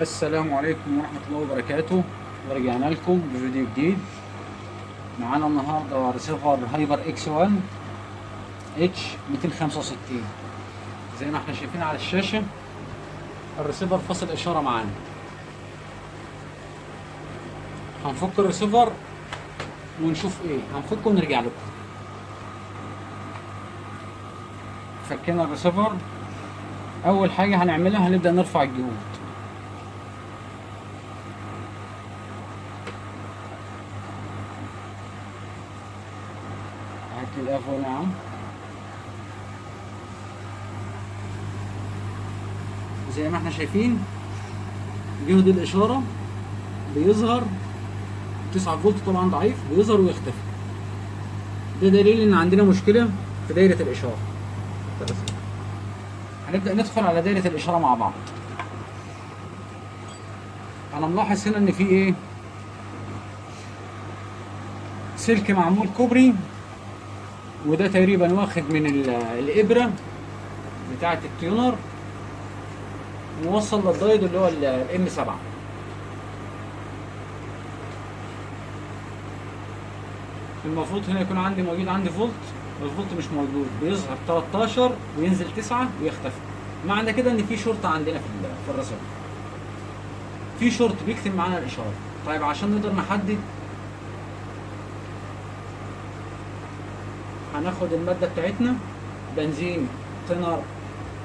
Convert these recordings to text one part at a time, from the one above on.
السلام عليكم ورحمة الله وبركاته. ورجعنا لكم بفيديو جديد. معانا النهارده ريسيفر هايبر اكس 1 اتش 265. زي ما احنا شايفين على الشاشة الريسيفر فصل اشارة معانا. هنفك الريسيفر ونشوف ايه، هنفكه ونرجع لكم. فكينا الريسيفر. اول حاجة هنعملها هنبدأ نرفع الجهود. هات لي الافو. نعم، زي ما احنا شايفين جهد الاشاره بيظهر 9 فولت، طبعا ضعيف، بيظهر ويختفي. ده دليل ان عندنا مشكله في دايره الاشاره. هنبدا ندخل على دايره الاشاره مع بعض. انا ملاحظ هنا ان في ايه، سلك معمول كوبري، وده تقريبا واخد من الابره بتاعه التيونر موصل للدايد اللي هو الام 7. المفروض هنا يكون موجود عندي فولت. الفولت مش موجود، بيظهر 13 وينزل 9 ويختفي. معنى كده ان في شورت عندنا في الرسم، في شورت بيكتم معانا الاشاره. طيب عشان نقدر نحدد، هناخد الماده بتاعتنا، بنزين، تنر،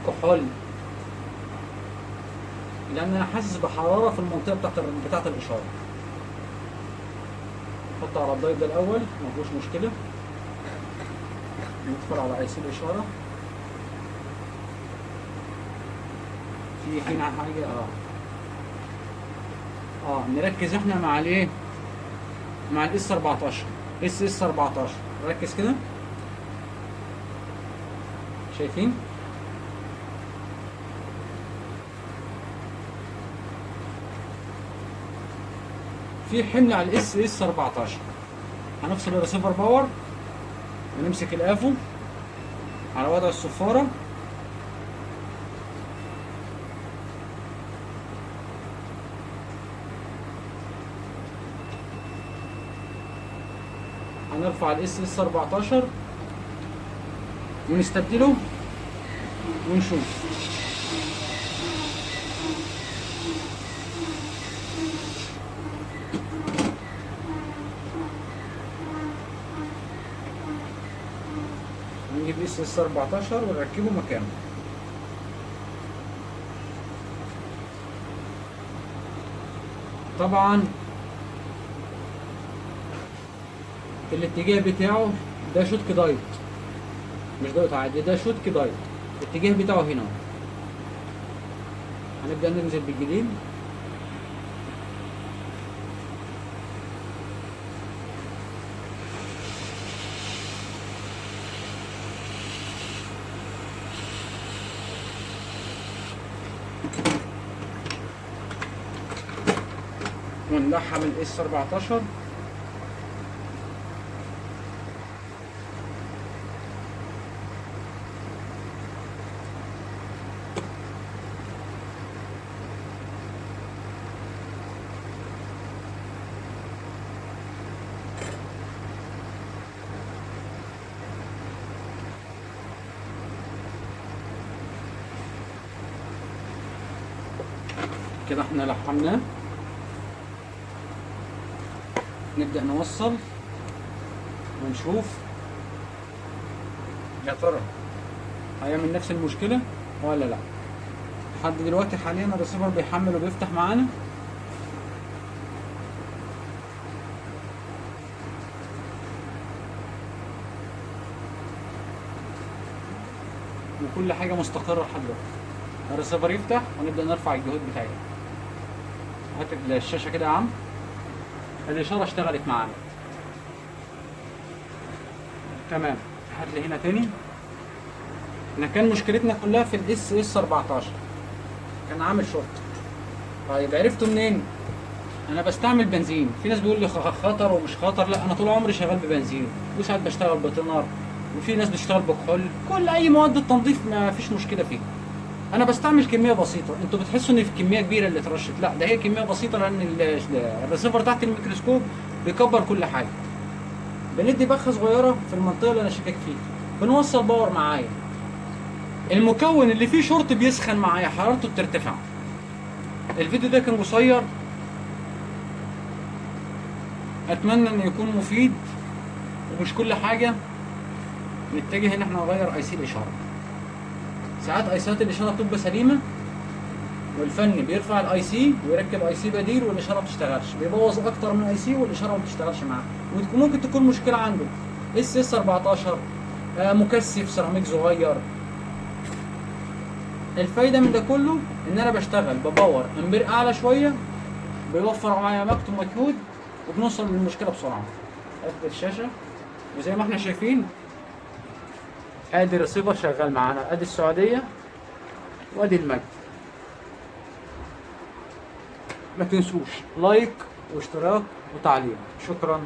كحول، لان انا حاسس بحراره في المنطقه بتاعت الاشاره. نحط على الدايد الاول، مفيهوش مشكله. ندخل على اي سي الاشاره. في هنا حاجه نركز احنا مع الايه، مع الاس 14 اس 14. ركز كده، شايفين في حمل على الاس 14. هنفصل الريسيفر باور ونمسك الافو على وضع الصفاره. هنرفع الاس 14 ونستبدله ونشوف. نجيب اس 14 ونركبه مكانه. طبعا الاتجاه بتاعه ده شوتك دايت، مش دايت عادي، ده شوتك دايت. الاتجاه بتاعه هنا. هنبدأ ننزل بالجديد. وندعم الاس 14. كده احنا لحمناه. نبدأ نوصل ونشوف يا ترى هيعمل نفس المشكلة ولا لا. لحد دلوقتي حاليا الريسيفر بيحمل وبيفتح معانا. وكل حاجة مستقرة لحد دلوقتي. الريسيفر يفتح ونبدأ نرفع الجهود بتاعتنا. هات الشاشة كده يا عم. الإشارة اشتغلت معانا تمام. هات لي هنا تاني. احنا كان مشكلتنا كلها في الاس 14، كان عامل شورت. طيب عرفتوا منين؟ انا بستعمل بنزين. في ناس بيقول لي خطر ومش خطر. لا، انا طول عمري شغال ببنزين، وساعات بشتغل بتنر، وفي ناس بتشتغل بكحول. كل اي مواد التنظيف ما فيش مشكله فيه. انا بستعمل كميه بسيطه، انتوا بتحسوا ان في كميه كبيره اللي اترشت، لا ده هي كميه بسيطه لان الريسيفر تحت الميكروسكوب بيكبر كل حاجه. بندي بخه صغيره في المنطقه اللي انا شاكك فيها، بنوصل باور معايا، المكون اللي فيه شورت بيسخن معايا، حرارته بترتفع. الفيديو ده كان قصير، اتمنى ان يكون مفيد، ومش كل حاجه نتجه ان احنا نغير اي سي الاشاره. ساعات اي سيات الاشاره بتبقى سليمه والفني بيرفع الاي سي ويركب اي سي بديل والاشاره ما بتشتغلش، بيبوظ اكتر من اي سي والاشاره ما بتشتغلش معاه، وممكن تكون مشكله عنده اس اس 14 مكثف سيراميك صغير. الفايده من ده كله ان انا بشتغل بباور امبير اعلى شويه، بيوفر معايا وقت ومجهود، وبنوصل للمشكله بسرعه. اثبت الشاشه، وزي ما احنا شايفين ادي الريسيفر شغال معانا، ادي السعوديه وادي المجد. ما تنسوش لايك واشتراك وتعليق. شكرا.